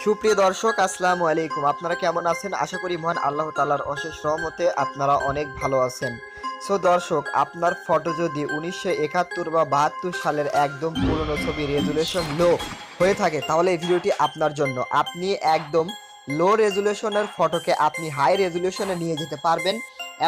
সুপ্রিয় দর্শক, আসসালামু আলাইকুম। আপনারা কেমন আছেন? আশা করি মহান আল্লাহ তাআলার অশেষ রহমতে আপনারা অনেক ভালো আছেন। সো দর্শক, আপনার ফটো যদি 1971 বা 72 সালের একদম পুরনো ছবি রেজুলেশন লো হয়ে থাকে, তাহলে এই ভিডিওটি আপনার জন্য। আপনি একদম লো রেজুলেশনের ফটোকে আপনি হাই রেজুলেশনে নিয়ে যেতে পারবেন।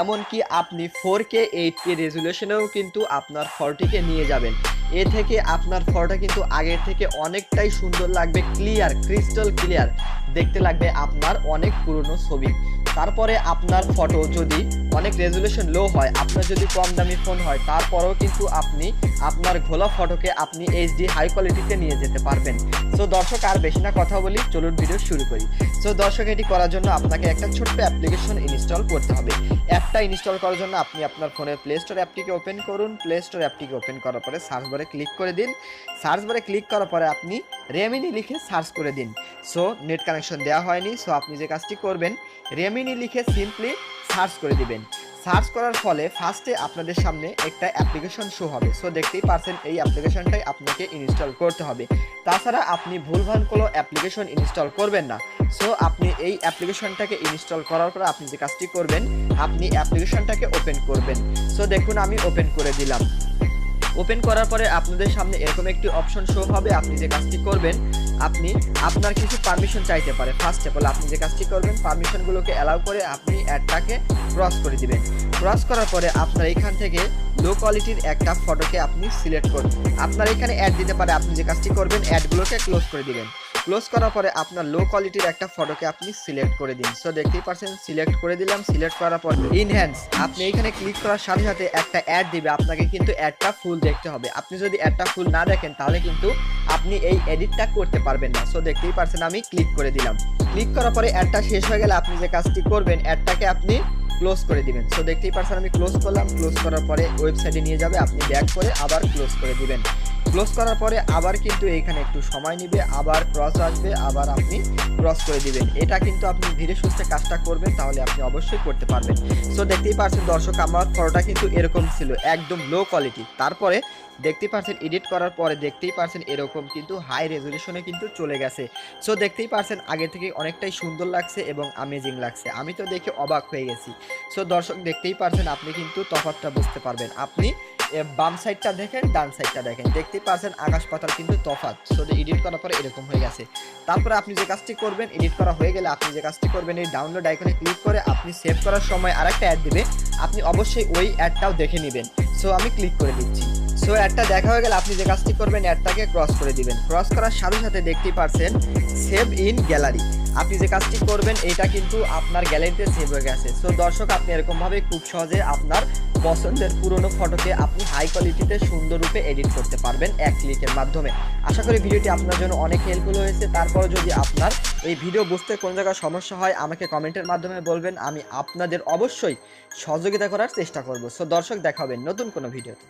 এমনকি আপনি 4K 8K রেজুলেশনেও কিন্তু আপনার ফটোটিকে নিয়ে যাবেন। এ থেকে আপনার ফটোটা কিন্তু আগের থেকে অনেকটাই সুন্দর লাগবে, ক্লিয়ার, ক্রিস্টাল ক্লিয়ার দেখতে লাগবে আপনার অনেক পুরনো ছবি। তারপরে আপনার ফটো যদি অনেক রেজুলেশন লো হয়, আপনার যদি কম দামি ফোন হয়, তারপরেও কিন্তু আপনি আপনার ঘোলা ফটোকে আপনি এইচডি হাই কোয়ালিটিতে নিয়ে যেতে পারবেন। সো দর্শক, আর বেশি না কথা বলি, চলুন ভিডিও শুরু করি। সো দর্শক, এটি করার জন্য আপনাকে একটা ছোট্ট অ্যাপ্লিকেশন ইনস্টল করতে হবে। অ্যাপটা ইনস্টল করার জন্য আপনি আপনার ফোনের প্লে স্টোর অ্যাপটিকে ওপেন করুন। প্লে স্টোর অ্যাপটিকে ওপেন করার পরে সার্চ বারে ক্লিক করে দিন। সার্চ বারে ক্লিক করার পরে আপনি রেমিনি লিখে সার্চ করে দিন। সো নেট কানেকশন দেওয়া হয়নি, সো আপনি যে কাজটি করবেন, রেমিনি লিখে সিম্পলি সার্চ করে দিবেন। সার্চ করার ফলে ফার্স্টে আপনাদের সামনে একটা অ্যাপ্লিকেশন শো হবে। সো দেখতেই পারছেন, এই অ্যাপ্লিকেশনটাই আপনাকে ইনস্টল করতে হবে। তাছাড়া আপনি ভুলভাল কোনো অ্যাপ্লিকেশন ইনস্টল করবেন না। সো আপনি এই অ্যাপ্লিকেশনটাকে ইনস্টল করার পর আপনি যে কাজটি করবেন, আপনি অ্যাপ্লিকেশনটাকে ওপেন করবেন। সো দেখুন, আমি ওপেন করে দিলাম। ওপেন করার পরে আপনাদের সামনে এরকম একটি অপশন শো হবে। আপনি যে কাজটি করবেন, আপনি আপনার কিছু পারমিশন চাইতে পারে। ফার্স্ট অফ অল আপনি যে কাজটি করবেন, পারমিশনগুলোকে অ্যালাউ করে আপনি অ্যাডটাকে ক্রস করে দিবেন। ক্রস করার পরে আপনার এখান থেকে লো কোয়ালিটির একটা ফটোকে আপনি সিলেক্ট করুন। আপনার এখানে অ্যাড দিতে পারে, আপনি যে কাজটি করবেন, অ্যাডগুলোকে ক্লোজ করে দিবেন। ক্লোজ করার পরে আপনার লো কোয়ালিটির একটা ফটোকে আপনি সিলেক্ট করে দিন। সো দেখতেই পাচ্ছেন, সিলেক্ট করে দিলাম। সিলেক্ট করার পর ইনহ্যান্স, আপনি এখানে ক্লিক করার সাথে সাথে একটা অ্যাড দিবে। আপনাকে কিন্তু অ্যাডটা ফুল দেখতে হবে। আপনি যদি অ্যাডটা ফুল না দেখেন, তাহলে কিন্তু আপনি এই এডিটটা করতে পারবেন না। সো দেখতেই পাচ্ছেন, আমি ক্লিক করে দিলাম। ক্লিক করার পরে অ্যাডটা শেষ হয়ে গেলে আপনি যে কাজটি করবেন, অ্যাডটাকে আপনি ক্লোজ করে দিবেন। সো দেখতেই পাচ্ছেন, আমি ক্লোজ করলাম। ক্লোজ করার পরে ওয়েবসাইটে নিয়ে যাবে, আপনি ব্যাক করে আবার ক্লোজ করে দিবেন। ক্লোজ করার পরে আবার কিন্তু এইখানে একটু সময় নেবে, আবার ক্রস আসবে, আবার আপনি ক্রস করে দিবেন। এটা কিন্তু আপনি ধীরে সুস্থে কাজটা করবেন, তাহলে আপনি অবশ্যই করতে পারবেন। সো দেখতেই পাচ্ছেন দর্শক, আমার ফটোটা কিন্তু এরকম ছিল, একদম লো কোয়ালিটি। তারপরে দেখতেই পাচ্ছেন, এডিট করার পরে দেখতেই পাচ্ছেন এরকম কিন্তু হাই রেজলিউশনে কিন্তু চলে গেছে। সো দেখতেই পাচ্ছেন, আগে থেকে অনেকটাই সুন্দর লাগছে এবং আমেজিং লাগছে। আমি তো দেখে অবাক হয়ে গেছি। সো দর্শক, দেখতেই পাচ্ছেন, আপনি কিন্তু তফাৎটা বুঝতে পারবেন। আপনি বাম সাইডটা দেখেন, ডান সাইডটা দেখেন, দেখতেই পাচ্ছেন আকাশ পাতাল কিন্তু তফাৎ। সো এডিট করার পরে এরকম হয়ে গেছে। তারপরে আপনি যে কাজটি করবেন, এডিট করা হয়ে গেলে আপনি যে কাজটি করবেন, এই ডাউনলোড আইকনে ক্লিক করে আপনি সেভ করার সময় আরেকটা অ্যাড দিবে, আপনি অবশ্যই ওই অ্যাডটাও দেখে নেবেন। সো আমি ক্লিক করে দিচ্ছি। সো অ্যাডটা দেখা হয়ে গেলে আপনি যে কাজটি করবেন, অ্যাডটাকে ক্রস করে দিবেন। ক্রস করার সাথে সাথে দেখতেই পাচ্ছেন সেভ ইন গ্যালারি। আপনি যে কাজটি করবেন, এটা কিন্তু আপনার গ্যালারিতে সেভ হয়ে গেছে। সো দর্শক, আপনি এরকমভাবে খুব সহজে আপনার পছন্দের পুরনো ফটোকে আপনি হাই কোয়ালিটিতে সুন্দর রূপে এডিট করতে পারবেন এক ক্লিকের মাধ্যমে। আশা করি ভিডিওটি আপনার জন্য অনেক হেল্পফুল হয়েছে। তারপরে যদি আপনার এই ভিডিও বুঝতে কোন জায়গায় সমস্যা হয়, আমাকে কমেন্টের মাধ্যমে বলবেন, আমি আপনাদের অবশ্যই সহযোগিতা করার চেষ্টা করব। সো দর্শক, দেখা হবে নতুন কোনো ভিডিওতে।